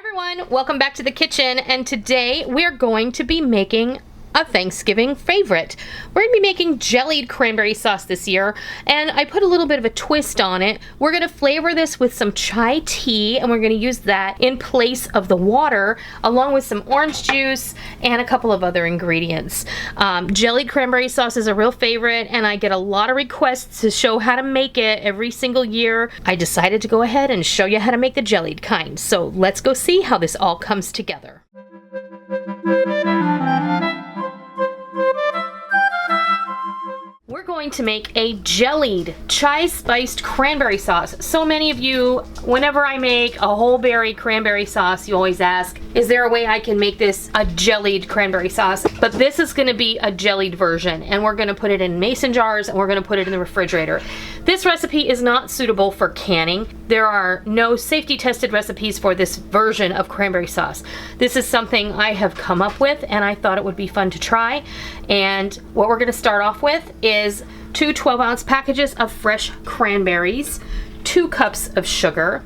Everyone, welcome back to the kitchen, and today we're going to be making a Thanksgiving favorite. We're going to be making jellied cranberry sauce this year, and I put a little bit of a twist on it. We're going to flavor this with some chai tea, and we're going to use that in place of the water, along with some orange juice and a couple of other ingredients. Jellied cranberry sauce is a real favorite, and I get a lot of requests to show how to make it every single year. I decided to go ahead and show you how to make the jellied kind. So let's go see how this all comes together. We're going to make a jellied chai spiced cranberry sauce. So many of you, whenever I make a whole berry cranberry sauce, you always ask, is there a way I can make this a jellied cranberry sauce? But this is going to be a jellied version, and we're going to put it in mason jars and we're going to put it in the refrigerator. This recipe is not suitable for canning. There are no safety tested recipes for this version of cranberry sauce. This is something I have come up with, and I thought it would be fun to try. And what we're going to start off with is 2 12-ounce packages of fresh cranberries, 2 cups of sugar,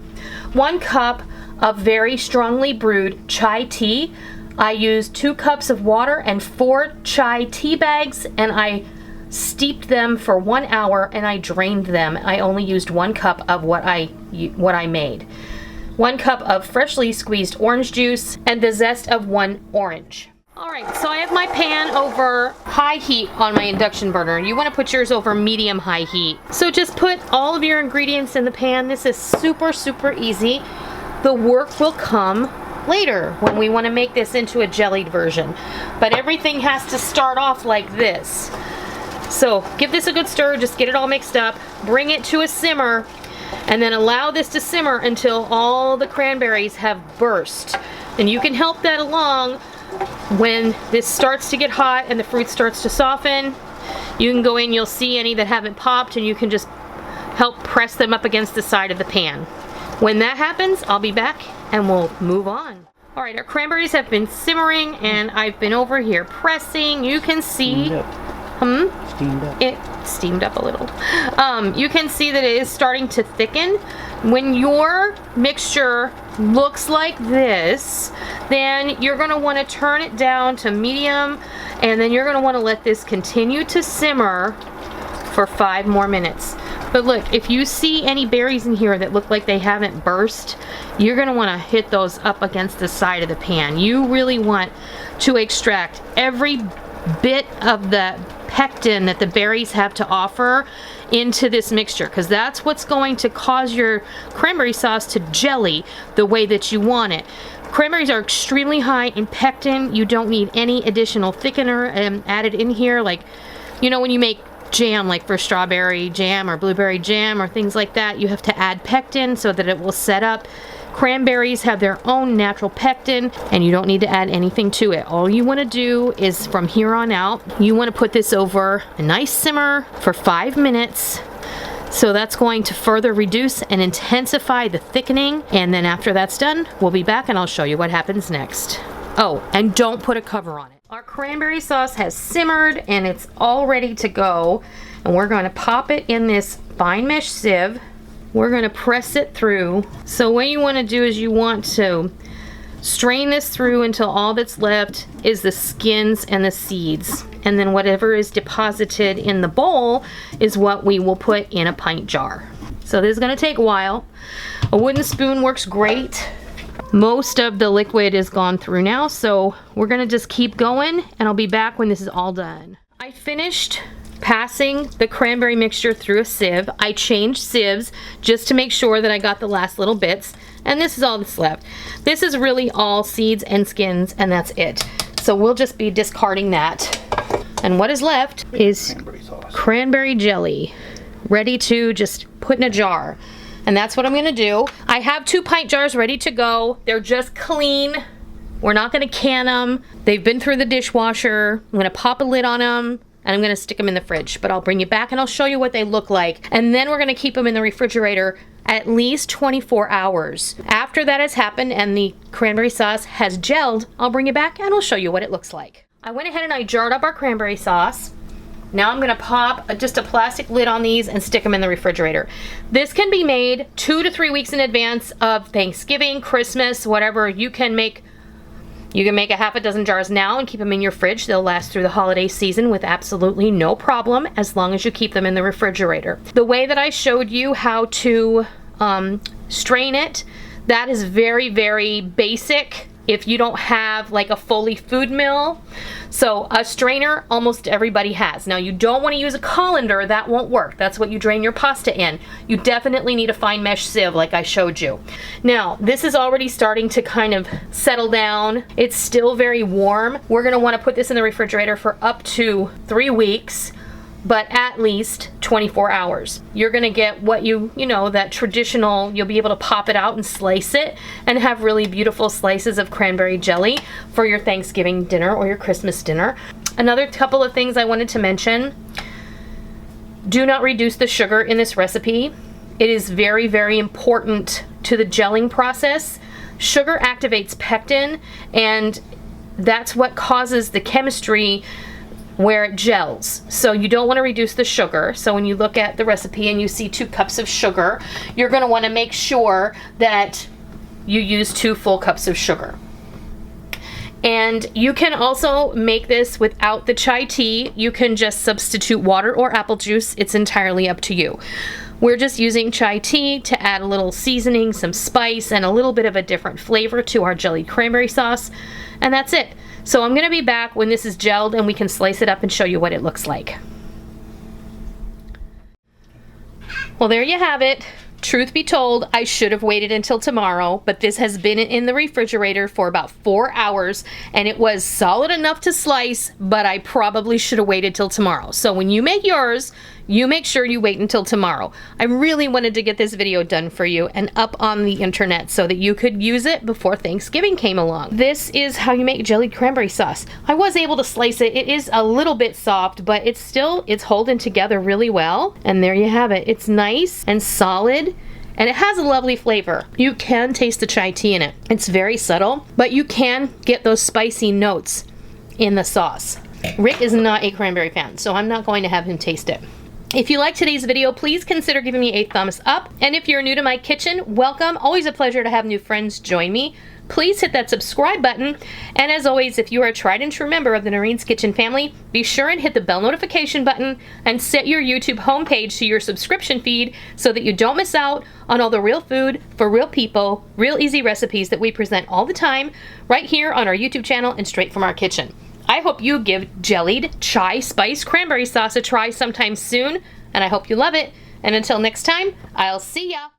1 cup of very strongly brewed chai tea. I used 2 cups of water and 4 chai tea bags, and I steeped them for 1 hour and I drained them. I only used 1 cup of what I made. 1 cup of freshly squeezed orange juice and the zest of 1 orange. Alright, so I have my pan over high heat on my induction burner. You want to put yours over medium-high heat. So just put all of your ingredients in the pan. This is super easy. The work will come later when we want to make this into a jellied version. But everything has to start off like this. So give this a good stir, just get it all mixed up, bring it to a simmer, and then allow this to simmer until all the cranberries have burst. And you can help that along when this starts to get hot and the fruit starts to soften. You can go in, you'll see any that haven't popped, and you can just help press them up against the side of the pan. When that happens, I'll be back and we'll move on. Alright, our cranberries have been simmering and I've been over here pressing. You can see it steamed up a little. You can see that it is starting to thicken. When your mixture looks like this, then you're going to want to turn it down to medium, and then you're going to want to let this continue to simmer for 5 more minutes. But look, if you see any berries in here that look like they haven't burst, you're going to want to hit those up against the side of the pan. You really want to extract every bit of the pectin that the berries have to offer into this mixture, because that's what's going to cause your cranberry sauce to jelly the way that you want it. Cranberries are extremely high in pectin. You don't need any additional thickener added in here, like, you know, when you make jam, like for strawberry jam or blueberry jam or things like that, you have to add pectin so that it will set up. Cranberries have their own natural pectin, and you don't need to add anything to it. All you want to do is, from here on out, you want to put this over a nice simmer for 5 minutes. So that's going to further reduce and intensify the thickening, and then after that's done, we'll be back and I'll show you what happens next. Oh, and don't put a cover on it. Our cranberry sauce has simmered and it's all ready to go, and we're going to pop it in this fine mesh sieve. We're going to press it through. So what you want to do is you want to strain this through until all that's left is the skins and the seeds. And then whatever is deposited in the bowl is what we will put in a pint jar. So this is going to take a while. A wooden spoon works great. Most of the liquid is gone through now, so we're going to just keep going, and I'll be back when this is all done. I finished passing the cranberry mixture through a sieve. I changed sieves just to make sure that I got the last little bits, and this is all that's left. This is really all seeds and skins, and that's it. So we'll just be discarding that. And what is left is cranberry jelly, ready to just put in a jar. And that's what I'm going to do. I have 2 pint jars ready to go. They're just clean. We're not going to can them. They've been through the dishwasher. I'm going to pop a lid on them, and I'm going to stick them in the fridge. But I'll bring you back and I'll show you what they look like. And then we're going to keep them in the refrigerator at least 24 hours. After that has happened and the cranberry sauce has gelled, I'll bring you back and I'll show you what it looks like. I went ahead and I jarred up our cranberry sauce. Now I'm gonna pop just a plastic lid on these and stick them in the refrigerator. This can be made 2 to 3 weeks in advance of Thanksgiving, Christmas, whatever. You can make a half a dozen jars now and keep them in your fridge. They'll last through the holiday season with absolutely no problem, as long as you keep them in the refrigerator. The way that I showed you how to strain it, that is very, very basic if you don't have like a fully food mill. So a strainer, almost everybody has. Now you don't want to use a colander, that won't work. That's what you drain your pasta in. You definitely need a fine mesh sieve like I showed you. Now this is already starting to kind of settle down. It's still very warm. We're gonna want to put this in the refrigerator for up to 3 weeks, but at least 24 hours. You're gonna get what you know, that traditional, you'll be able to pop it out and slice it and have really beautiful slices of cranberry jelly for your Thanksgiving dinner or your Christmas dinner. Another couple of things I wanted to mention. Do not reduce the sugar in this recipe. It is very, very important to the gelling process. Sugar activates pectin, and that's what causes the chemistry where it gels. So you don't want to reduce the sugar. So when you look at the recipe and you see 2 cups of sugar, you're going to want to make sure that you use 2 full cups of sugar. And you can also make this without the chai tea. You can just substitute water or apple juice. It's entirely up to you. We're just using chai tea to add a little seasoning, some spice, and a little bit of a different flavor to our jellied cranberry sauce. And that's it. So I'm gonna be back when this is gelled and we can slice it up and show you what it looks like. Well, there you have it. Truth be told, I should have waited until tomorrow, but this has been in the refrigerator for about 4 hours and it was solid enough to slice, but I probably should have waited till tomorrow. So when you make yours, you make sure you wait until tomorrow. I really wanted to get this video done for you and up on the internet so that you could use it before Thanksgiving came along. This is how you make jellied cranberry sauce. I was able to slice it. It is a little bit soft, but it's holding together really well. And there you have it. It's nice and solid. And it has a lovely flavor. You can taste the chai tea in it. It's very subtle, but you can get those spicy notes in the sauce. Rick is not a cranberry fan, so I'm not going to have him taste it. If you liked today's video, please consider giving me a thumbs up. And if you're new to my kitchen, welcome. Always a pleasure to have new friends join me. Please hit that subscribe button. And as always, if you are a tried and true member of the Noreen'S Kitchen family, be sure and hit the bell notification button and set your YouTube homepage to your subscription feed so that you don't miss out on all the real food for real people, real easy recipes that we present all the time right here on our YouTube channel and straight from our kitchen. I hope you give jellied chai spice cranberry sauce a try sometime soon, and I hope you love it. And until next time, I'll see ya.